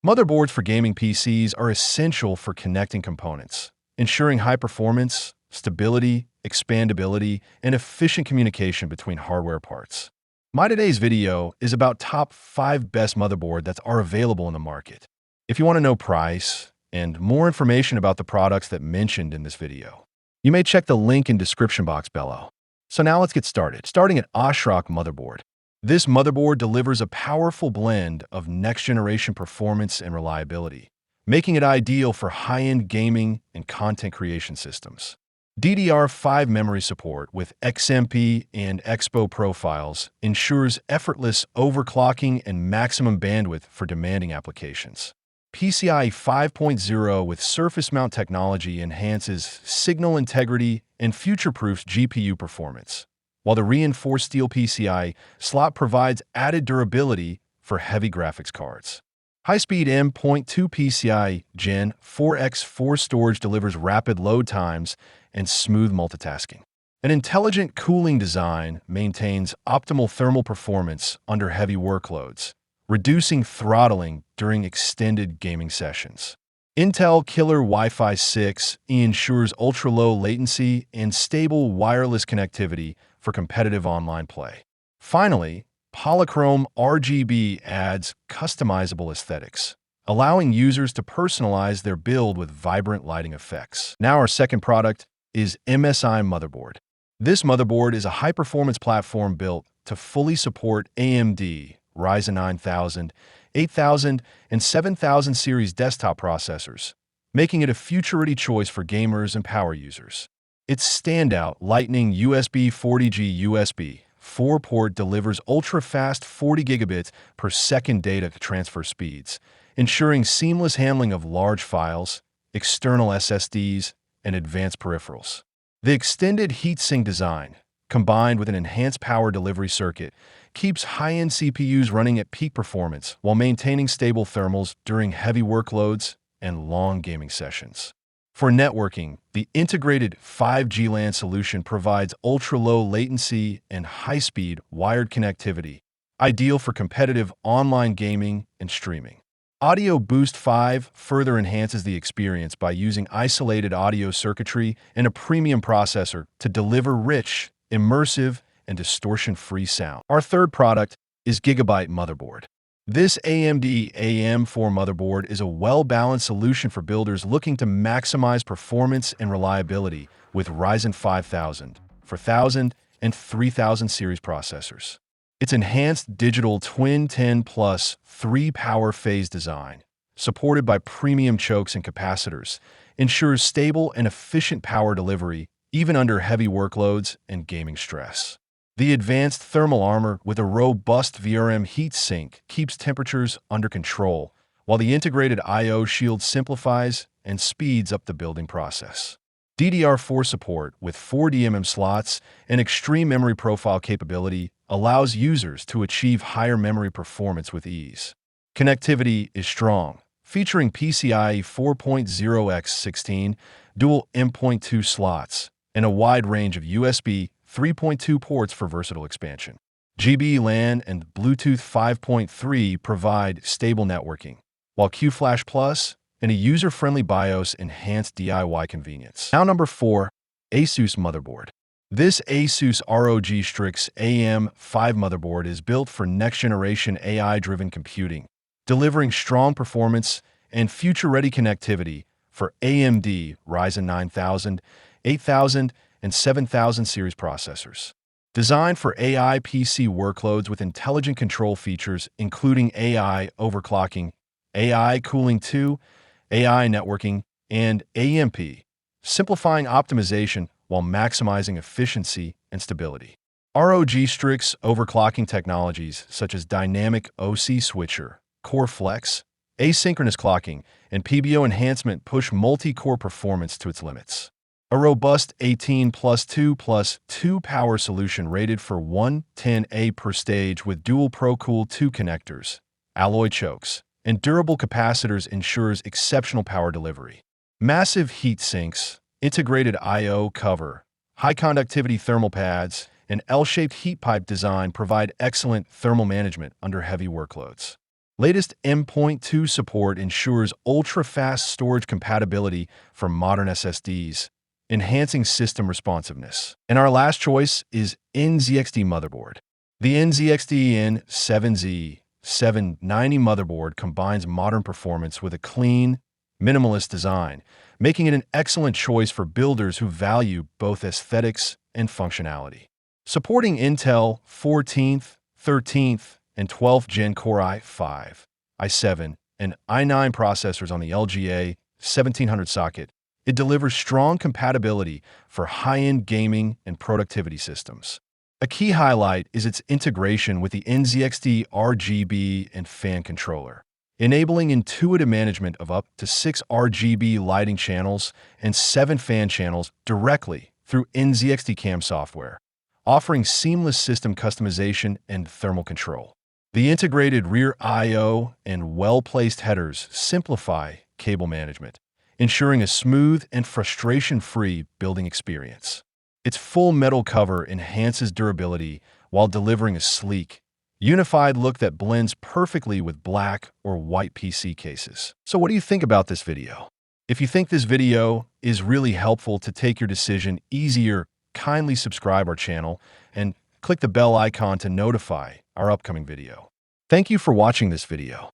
Motherboards for gaming PCs are essential for connecting components, ensuring high performance, stability, expandability, and efficient communication between hardware parts. My today's video is about top 5 best motherboard that are available in the market. If you want to know price and more information about the products that mentioned in this video, you may check the link in description box below. So now let's get started. Starting at Ashrock motherboard. This motherboard delivers a powerful blend of next-generation performance and reliability, making it ideal for high-end gaming and content creation systems. DDR5 memory support with XMP and Expo profiles ensures effortless overclocking and maximum bandwidth for demanding applications. PCIe 5.0 with surface mount technology enhances signal integrity and future-proofs GPU performance, while the reinforced steel PCI slot provides added durability for heavy graphics cards. High-speed M.2 PCI Gen 4x4 storage delivers rapid load times and smooth multitasking. An intelligent cooling design maintains optimal thermal performance under heavy workloads, reducing throttling during extended gaming sessions. Intel Killer Wi-Fi 6 ensures ultra-low latency and stable wireless connectivity for competitive online play. Finally, Polychrome RGB adds customizable aesthetics, allowing users to personalize their build with vibrant lighting effects. Now our second product is MSI motherboard. This motherboard is a high-performance platform built to fully support AMD Ryzen 9000, 8000, and 7000 series desktop processors, making it a future-ready choice for gamers and power users. Its standout Lightning USB 40G USB 4-port delivers ultra-fast 40 gigabits per second data transfer speeds, ensuring seamless handling of large files, external SSDs, and advanced peripherals. The extended heatsink design, combined with an enhanced power delivery circuit, keeps high-end CPUs running at peak performance while maintaining stable thermals during heavy workloads and long gaming sessions. For networking, the integrated 5G LAN solution provides ultra-low latency and high-speed wired connectivity, ideal for competitive online gaming and streaming. Audio Boost 5 further enhances the experience by using isolated audio circuitry and a premium processor to deliver rich, immersive, and distortion-free sound. Our third product is Gigabyte motherboard. This AMD AM4 motherboard is a well-balanced solution for builders looking to maximize performance and reliability with Ryzen 5000, 4000, and 3000 series processors. Its enhanced digital twin 10 plus 3 power phase design, supported by premium chokes and capacitors, ensures stable and efficient power delivery even under heavy workloads and gaming stress. The advanced thermal armor with a robust VRM heatsink keeps temperatures under control, while the integrated I/O shield simplifies and speeds up the building process. DDR4 support with 4 DMM slots and extreme memory profile capability allows users to achieve higher memory performance with ease. Connectivity is strong, featuring PCIe 4.0x16, dual M.2 slots, and a wide range of USB 3.2 ports for versatile expansion. GB LAN and Bluetooth 5.3 provide stable networking, while QFlash Plus and a user-friendly BIOS enhance DIY convenience. Now number 4, Asus motherboard. This Asus ROG Strix AM5 motherboard is built for next-generation AI-driven computing, delivering strong performance and future-ready connectivity for AMD Ryzen 9000, 8000, and 7000 series processors. Designed for AI PC workloads with intelligent control features including AI overclocking, AI cooling 2, AI networking, and AMP, simplifying optimization while maximizing efficiency and stability. ROG Strix overclocking technologies such as dynamic OC switcher, core flex, asynchronous clocking, and PBO enhancement push multi-core performance to its limits. A robust 18 plus 2 plus 2 power solution rated for 110A per stage with dual ProCool 2 connectors, alloy chokes, and durable capacitors ensures exceptional power delivery. Massive heat sinks, integrated I/O cover, high-conductivity thermal pads, and L-shaped heat pipe design provide excellent thermal management under heavy workloads. Latest M.2 support ensures ultra-fast storage compatibility for modern SSDs, enhancing system responsiveness. And our last choice is NZXT motherboard. The NZXT N7Z790 motherboard combines modern performance with a clean, minimalist design, making it an excellent choice for builders who value both aesthetics and functionality. Supporting Intel 14th, 13th, and 12th Gen Core i5, i7, and i9 processors on the LGA 1700 socket, it delivers strong compatibility for high-end gaming and productivity systems. A key highlight is its integration with the NZXT RGB and fan controller, enabling intuitive management of up to 6 RGB lighting channels and 7 fan channels directly through NZXT CAM software, offering seamless system customization and thermal control. The integrated rear I/O and well-placed headers simplify cable management, ensuring a smooth and frustration-free building experience. Its full metal cover enhances durability while delivering a sleek, unified look that blends perfectly with black or white PC cases. So what do you think about this video? If you think this video is really helpful to take your decision easier, kindly subscribe our channel and click the bell icon to notify our upcoming video. Thank you for watching this video.